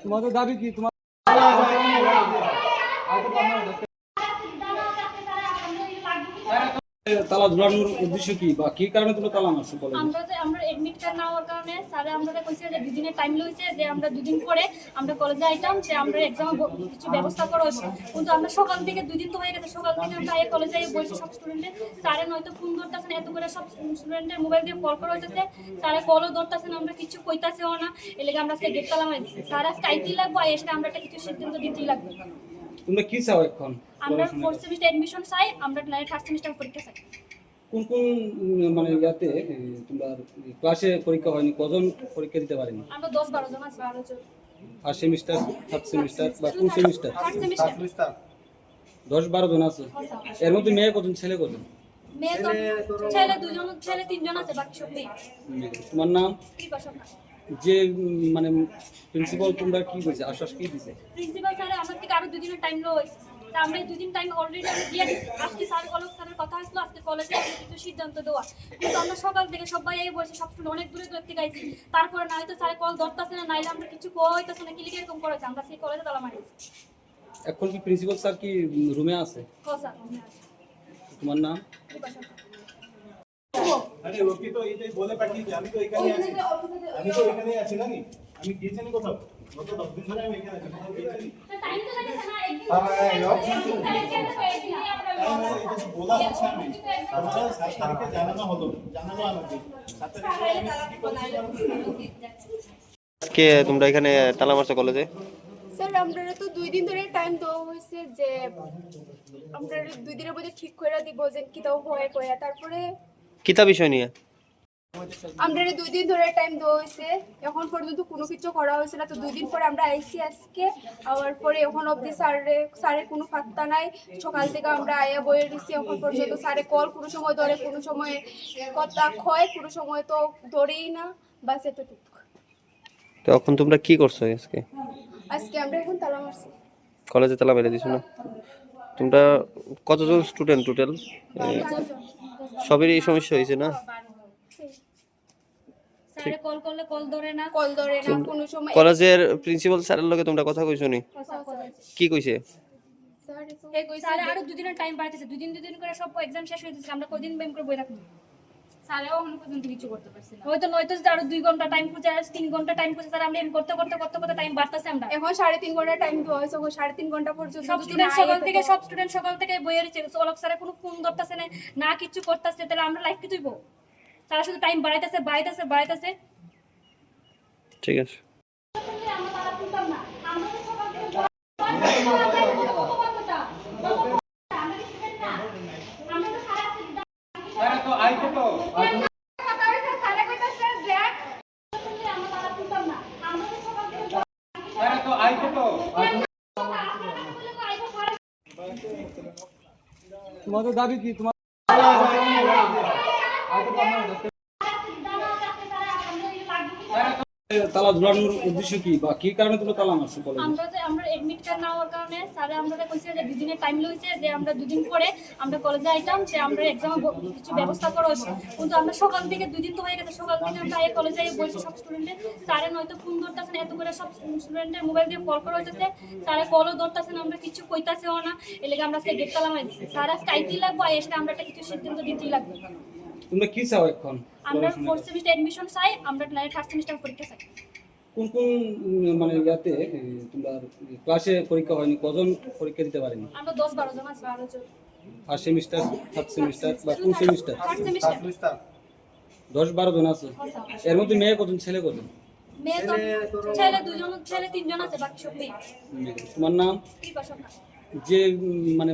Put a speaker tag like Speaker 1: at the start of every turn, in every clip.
Speaker 1: তোমাদের দাবি কি? তোমার তালা ঝুলানোর উদ্দেশ্য কি বা কি কারণে তুমি তালা মারছো?
Speaker 2: আমরা এডমিট কার্ড না হওয়ার কারণে স্যার আমরা কইছে যে দুদিনের টাইম লইছে, যে আমরা দুদিন পরে আমরা কলেজে আইতাম, যে আমরা এক্সাম কিছু ব্যবস্থা করা হইব। কিন্তু আমরা সকাল থেকে দুদিন তো হয়ে গেছে, সকাল থেকে আমরা এই কলেজে বসে সব স্টুডেন্টের স্যারে নয়তো ফোন ধরতেছেন, এত করে সব স্টুডেন্টের মোবাইল দিয়ে কল করা হইতেছে, স্যারে কলও ধরতেছেন, আমরা কিছু কইতাছেও না। এর লেগে আমরা আজকে গেট তালা মারছি। স্যার আজকে আইতেই লাগবো, এসে আমরা একটা কিছু সিদ্ধান্ত দিতেই লাগবে।
Speaker 1: তোমরা কি চাও এখন?
Speaker 2: আমরা 4th সেমিস্টার এডমিশন চাই, আমরা 3rd সেমিস্টার পরীক্ষা চাই।
Speaker 1: কোন কোন মানে ইয়াতে তোমরা ক্লাসে পরীক্ষা হয়নি? কজন পরীক্ষা দিতে পারেনি?
Speaker 2: আমরা 10-12 জন আছি। 12 জন।
Speaker 1: ফার্স্ট সেমিস্টার, থার্ড সেমিস্টার বা কোন সেমিস্টার?
Speaker 2: 3rd semester.
Speaker 1: 10-12 জন আছে। এর মধ্যে মেয়ে কজন, ছেলে কজন?
Speaker 2: মেয়ে তো ছেলে 2 জন, ছেলে 3 জন আছে, বাকি সব মেয়ে।
Speaker 1: তোমার নাম?
Speaker 2: কৃপা সরকার।
Speaker 1: যে মানে প্রিন্সিপাল তোমরা কি কইছে, আশ্বাস কি দিছে?
Speaker 2: প্রিন্সিপাল স্যার আমার থেকে আরো 2 দিনের টাইম লইছে। তা আমরা 2 দিন টাইম অলরেডি আমি দিয়ে দিছি। আজকে স্যারের কথা হইছিল, আজকে কলেজে কিছু সিদ্ধান্ত দেওয়া। কিন্তু আমরা সকাল থেকে সবাই এই বসে, সব স্টুডেন্ট অনেক দূরে দূরে থেকে আইছি। তারপরে না হয়তো স্যার কল ধরতাছে না, নাইলে আমরা কিছু কইতাছে না, কি লিখে এরকম করেছে। আমরা সেই কলেজে তালা মারিছি।
Speaker 1: এখন কি প্রিন্সিপাল স্যার কি রুমে আছে?
Speaker 2: স্যার রুমে আছে।
Speaker 1: তোমার নাম?
Speaker 2: কৃপা সরকার।
Speaker 3: আরে ওকে তো এইটাই বলে পাঠিয়েছি, আমি তো এখানেই আছি নাকি? আমি গিয়েছিনি কোথাও? গত 10 দিন ধরে আমি এখানে আছি, কোথাও গিয়েছিনি?
Speaker 2: টাইম তো লাগে না একদিন।
Speaker 3: এটা তো বলা হচ্ছে আমি। আমরা 7 তারিখে জানানো আমাকে। 7 তারিখে
Speaker 4: আজকে তোমরা এখানে তালা মারছো কলেজে?
Speaker 5: স্যার আমরা তো 2 দিন ধরে টাইম দেওয়া হয়েছে, যে আমরা 2 দিনের মধ্যে ঠিক করে দিব যে কি তাও হয় কয়া। তারপরে
Speaker 4: কিতা বিষয় নিয়ে?
Speaker 5: আমরা 2 দিন ধরে টাইম দেওয়া হয়েছে, এখন পর্যন্ত কোনো কিছু করা হয়েছে না। তো 2 দিন পরে আমরা আইসি আজকে, আবার পরে এখন অবধি স্যারের কোনো পাত্তা নাই। সকাল থেকে আমরা আয়া বয়ে দিচ্ছি, এখন পর্যন্ত স্যারে কল কোনো সময় ধরে, কোনো সময় কথা কয়, কোনো সময় তো ধরেই না। বাস এতটুকু।
Speaker 4: তো এখন তোমরা কি করছো আজকে?
Speaker 5: আজকে আমরা এখন তালা মারছি।
Speaker 4: কলেজে তালা মেরে দিছো না? তোমরা কতজন স্টুডেন্ট টোটাল? সবেরই এই সমস্যা হয়েছে না?
Speaker 2: স্যারে কল করলে কল ধরে না।
Speaker 5: কোনো সময়
Speaker 4: কলেজের প্রিন্সিপাল স্যারের লগে তোমরা কথা কইছো নি? কি কইছে?
Speaker 2: স্যার আরো 2 দিনের টাইম বাড়াইতেছে। 2 দিন করে সব এক্সাম শেষ হয়ে যাচ্ছে। আমরা কদিন ব্যায়াম করে বই রাখবো? স্যারেও এখনো পর্যন্ত কিছু করতে পারছি না। নয়তো আরো 2 ঘন্টা টাইম খুঁজে, আর 3 ঘন্টা টাইম খুঁজে, স্যার আমরা এম করতে টাইম বাড়তাছে। আমরা
Speaker 5: এখন 3.5 ঘন্টা টাইম দেওয়া হয়েছে, 3.5 ঘন্টা পর্যন্ত
Speaker 2: সব স্টুডেন্ট সকাল থেকে বইয়ে রয়েছে। অলক স্যারের কোনো ফোন ধরতেছে না কিছু করতেছে। তাহলে আমরা লাইফ কি তুইব? স্যার শুধু টাইম বাড়াইতেছে।
Speaker 4: ঠিক আছে।
Speaker 1: তোমাদের দাবি কি? তোমার তালা ঝুলানোর উদ্দেশ্য কি বা কি কারণে তুমি তালা মারছো?
Speaker 2: আমরা এডমিট কার্ড না হওয়ার কারণে স্যার আমরা কইছে যে 2 দিনের টাইম লইছে, যে আমরা 2 দিন পরে আমরা কলেজে আইতাম, যে আমরা এক্সাম কিছু ব্যবস্থা করা হইব। কিন্তু আমরা সকাল থেকে 2 দিন তো হয়ে গেছে, সকাল থেকে আমরা এই কলেজে বসে সব স্টুডেন্টের স্যারে নয়তো ফোন ধরতেছে না, এত করে সব স্টুডেন্টের মোবাইল দিয়ে কল করা হইতেছে, স্যারে কলও ধরতেছে না, আমরা কিছু কইতাছেও না। এর লেগে আমরা আজকে গেট তালা মারছি। স্যার আজকে আইতেই লাগবো, এসে আমরা একটা কিছু সিদ্ধান্ত দিতেই লাগবে।
Speaker 1: তোমরা কি চাও এখন?
Speaker 2: আমরা 4th সেমিস্টার এডমিশন চাই, আমরা 3rd সেমিস্টার পরীক্ষা চাই।
Speaker 1: কোন কোন মানে ইয়াতে তোমরা ক্লাসে পরীক্ষা হয়নি? কজন পরীক্ষা দিতে পারেনি?
Speaker 2: আমরা 10-12 জন আছি। 12 জন।
Speaker 1: ফার্স্ট সেমিস্টার, থার্ড সেমিস্টার বা কোন সেমিস্টার?
Speaker 2: 3rd semester.
Speaker 1: 10-12 জন আছে। এর মধ্যে মেয়ে কজন, ছেলে কজন?
Speaker 2: মেয়ে তো ছেলে 2 জন, ছেলে 3 জন আছে, বাকি সব মেয়ে।
Speaker 1: তোমার নাম?
Speaker 2: কৃপা সরকার।
Speaker 1: যে মানে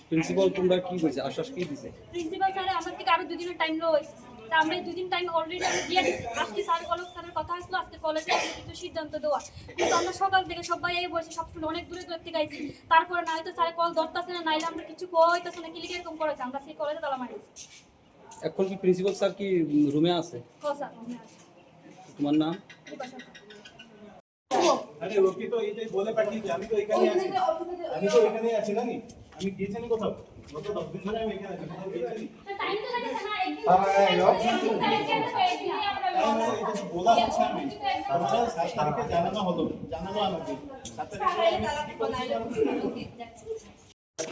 Speaker 1: প্রিন্সিপাল তোমরা কি কইছে, আশ্বাস কি দিছে?
Speaker 2: প্রিন্সিপাল স্যার আমার থেকে আরো 2 দিনের টাইম লইছে। তা আমরা 2 দিন টাইম অলরেডি আমি দিয়ে দিছি। আজকে স্যারের কথা হইছিল, আজকে কলেজে কিছু সিদ্ধান্ত দেওয়া। কিন্তু আমরা সকাল থেকে সবাই এই বসে, সব স্টুডেন্ট অনেক দূরে দূরে থেকে আইছি। তারপরে না হয়তো স্যার কল ধরতাছে না, নাইলে আমরা কিছু কইতাছে না, কি লিখে এরকম করেছে। আমরা সেই কলেজে তালা মারিছি।
Speaker 1: এখন কি প্রিন্সিপাল স্যার কি রুমে আছে?
Speaker 2: স্যার রুমে আছে।
Speaker 1: তোমার নাম?
Speaker 2: কৃপা সরকার।
Speaker 3: আরে ওকে তো এইটাই বলে পাঠিয়েছি, আমি তো এখানেই আছি নাকি? আমি গিয়েছিনি কোথাও? গত 10 দিন ধরে আমি এখানে আছি, কোথাও গিয়েছিনি?
Speaker 2: টাইম তো লাগে না একদিন।
Speaker 3: এটা তো বলা হচ্ছে আমি আমরা 7 তারিখে জানানো আমাকে 7 তারিখে আমি কি করতে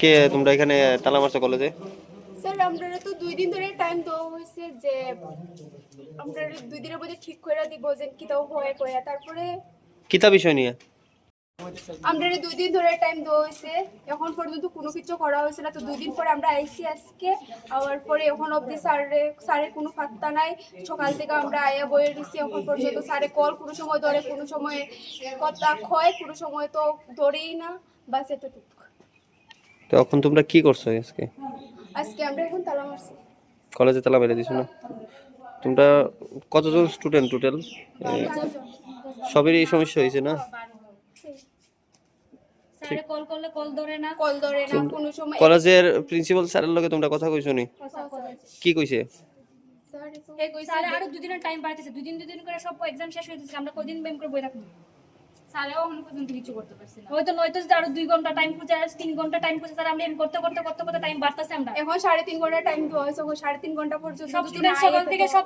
Speaker 4: কে তোমরা এখানে তালা মারছো কলেজে?
Speaker 5: স্যার আমরা তো 2 দিন ধরে টাইম দেওয়া হয়েছে যে আমরা 2 দিনের মধ্যে ঠিক করে দিব যে কি তাও হয় কয়া তারপরে
Speaker 4: কিতা বিষয় নিয়ে?
Speaker 5: আমরা 2 দিন ধরে টাইম দেওয়া হয়েছে এখন পর্যন্ত কোনো কিছু করা হয়েছে না তো 2 দিন পরে আমরা আইসি আজকে আবার পরে এখন অবধি স্যারের কোনো পাত্তা নাই সকাল থেকে আমরা আয়া বইয়ে দিচ্ছি এখন পর্যন্ত স্যারে কল কোনো সময় ধরে কোনো সময় কথা কয় কোনো সময় তো ধরেই না বাস এতটুকু।
Speaker 4: তো এখন তোমরা কি করছো আজকে?
Speaker 5: আজকে আমরা এখন তালা মারছি
Speaker 4: কলেজে তালা মেরে দিছো না? তোমরা কতজন স্টুডেন্ট টোটাল? সবেরই এই সমস্যা হয়েছে না?
Speaker 2: স্যারে কল করলে কল ধরে না।
Speaker 5: কল ধরে না কোনো সময়
Speaker 4: কলেজের প্রিন্সিপাল স্যারের লগে তোমরা কথা কইছো নি? কি কইছে?
Speaker 2: স্যারে আরো 2 দিনের টাইম বাড়াইতেছে 2 দিন করে সব এক্সাম শেষ হয়ে যাচ্ছে আমরা কদিন ব্যায়াম করে বই রাখবো স্যারেও এখন পর্যন্ত কিছু করতে পারছি না হয়তো নয়তো যে আরো 2 ঘন্টা টাইম খুঁজে আর 3 ঘন্টা টাইম খুঁজে স্যার আমরা এম করতে টাইম বাড়তাছে আমরা
Speaker 5: এখন 3.5 ঘন্টা টাইম দেওয়া হয়েছে 3.5 ঘন্টা পর্যন্ত
Speaker 2: সব
Speaker 5: যদি না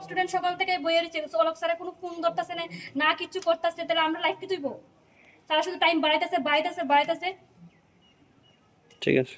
Speaker 2: স্টুডেন্ট সকাল থেকে বইয়ের অলক স্যারের কোনো ফোন ধরতেছে না কিছু করতেছে তাহলে আমরা লাইফ কি তুইব স্যার শুধু টাইম বাড়াইতেছে
Speaker 4: ঠিক আছে।